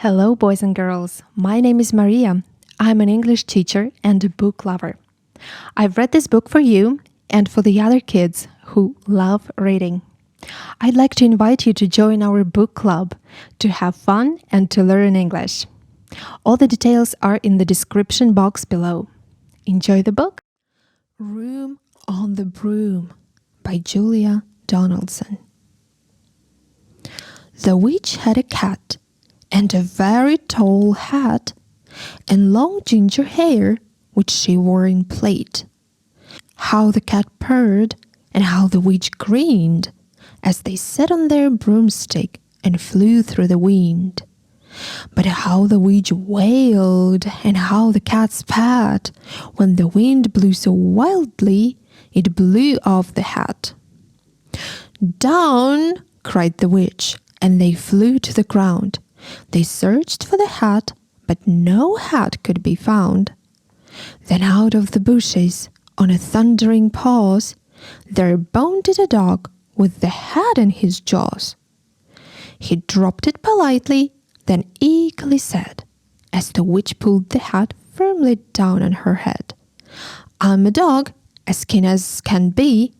Hello, boys and girls. My name is Maria. I'm an English teacher and a book lover. I've read this book for you and for the other kids who love reading. I'd like to invite you to join our book club to have fun and to learn English. All the details are in the description box below. Enjoy the book. Room on the Broom by Julia Donaldson. The witch had a cat and a very tall hat and long ginger hair which she wore in plait. How the cat purred and how the witch grinned as they sat on their broomstick and flew through the wind. But how the witch wailed and how the cat spat when the wind blew so wildly it blew off the hat. "Down!" cried the witch, and they flew to the ground. They searched for the hat, but no hat could be found. Then out of the bushes, on a thundering pause, there bounded a dog with the hat in his jaws. He dropped it politely, then eagerly said, as the witch pulled the hat firmly down on her head, "I'm a dog, as keen as can be.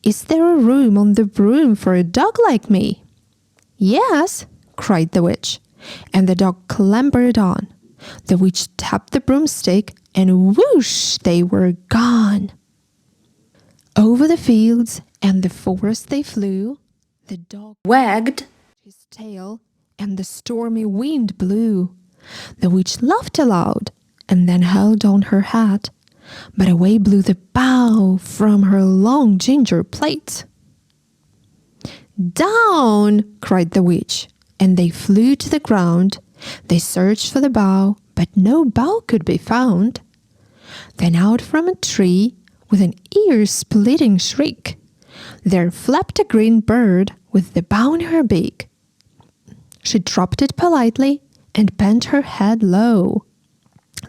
Is there a room on the broom for a dog like me?" "Yes," cried the witch, and the dog clambered on. The witch tapped the broomstick, and whoosh, they were gone. Over the fields and the forest they flew. The dog wagged his tail, and the stormy wind blew. The witch laughed aloud, and then held on her hat, but away blew the bough from her long ginger plait. "Down!" cried the witch, and they flew to the ground. They searched for the bough, but no bough could be found. Then out from a tree, with an ear-splitting shriek, there flapped a green bird with the bough in her beak. She dropped it politely and bent her head low,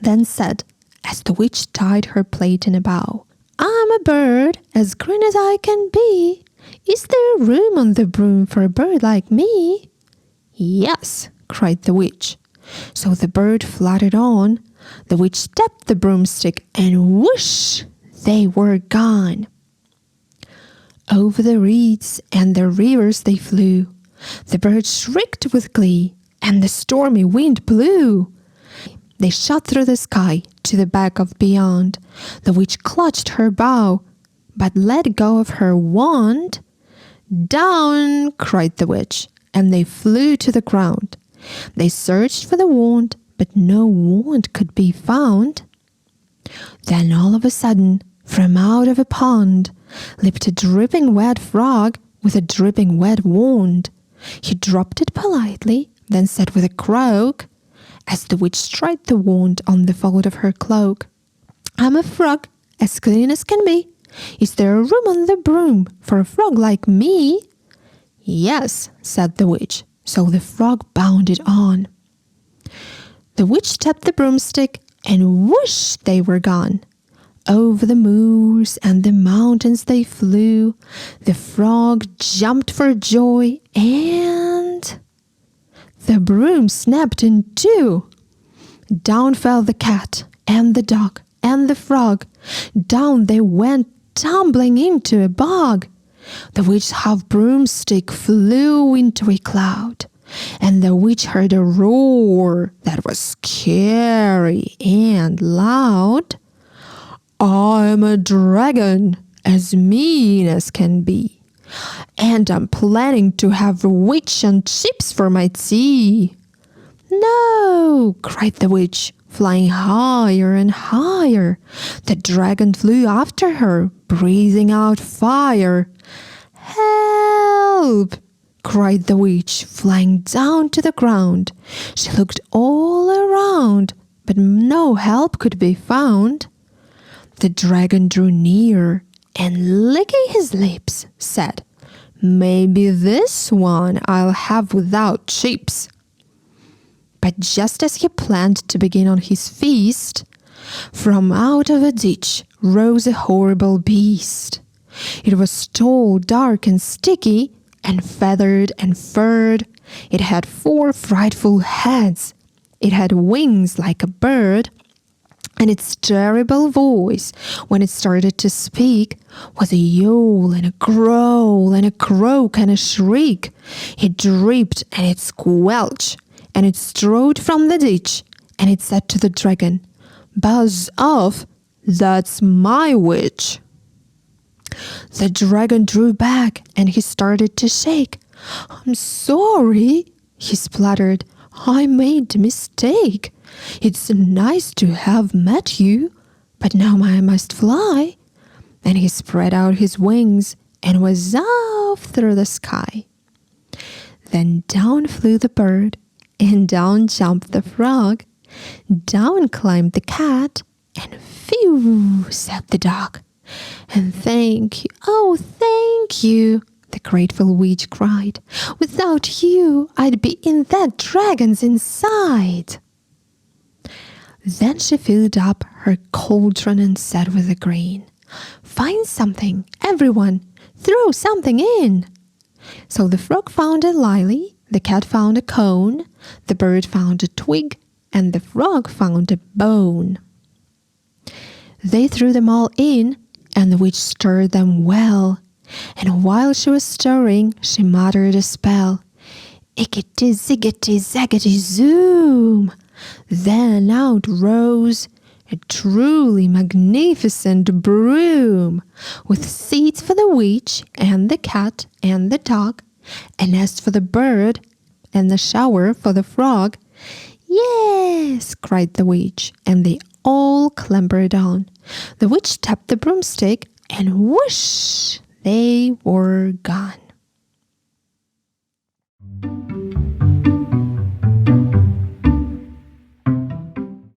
then said, as the witch tied her plait in a bow, "I'm a bird, as green as I can be. Is there room on the broom for a bird like me?" "Yes," cried the witch. So the bird fluttered on. The witch tapped the broomstick, and whoosh, they were gone. Over the reeds and the rivers they flew. The bird shrieked with glee, and the stormy wind blew. They shot through the sky to the back of beyond. The witch clutched her bow, but let go of her wand. "Down!" cried the witch, and they flew to the ground. They searched for the wand, but no wand could be found. Then all of a sudden, from out of a pond, leaped a dripping wet frog with a dripping wet wand. He dropped it politely, then said with a croak, as the witch straight the wand on the fold of her cloak, "I'm a frog, as clean as can be. Is there a room on the broom for a frog like me?" "Yes," said the witch, so the frog bounded on. The witch tapped the broomstick, and whoosh, they were gone. Over the moors and the mountains they flew. The frog jumped for joy, and the broom snapped in two. Down fell the cat and the dog and the frog. Down they went tumbling into a bog. The witch's half broomstick flew into a cloud, and the witch heard a roar that was scary and loud. "I'm a dragon, as mean as can be, and I'm planning to have witch and chips for my tea." "No!" cried the witch, flying higher and higher. The dragon flew after her, breathing out fire. "Help!" cried the witch, flying down to the ground. She looked all around, but no help could be found. The dragon drew near and, licking his lips, said, "Maybe this one I'll have without chips." But just as he planned to begin on his feast, from out of a ditch rose a horrible beast. It was tall, dark, and sticky, and feathered and furred. It had 4 frightful heads. It had wings like a bird. And its terrible voice, when it started to speak, was a yowl and a growl and a croak and a shriek. It dripped and it squelched, and it strode from the ditch, and it said to the dragon, "Buzz off, that's my witch." The dragon drew back, and he started to shake. "I'm sorry," he spluttered. "I made a mistake. It's nice to have met you, but now I must fly." And he spread out his wings and was off through the sky. Then down flew the bird, and down jumped the frog. Down climbed the cat, and phew, said the dog. "And thank you, oh, thank you," the grateful witch cried. "Without you, I'd be in that dragon's inside." Then she filled up her cauldron and said with a grin, "Find something, everyone, throw something in." So the frog found a lily, the cat found a cone, the bird found a twig, and the frog found a bone. They threw them all in, and the witch stirred them well. And while she was stirring, she muttered a spell. "Iggity, ziggity, zaggity, zoom!" Then out rose a truly magnificent broom, with seats for the witch and the cat and the dog, a nest for the bird, and the shower for the frog. "Yes," cried the witch, and they all clambered on. The witch tapped the broomstick, and whoosh, they were gone.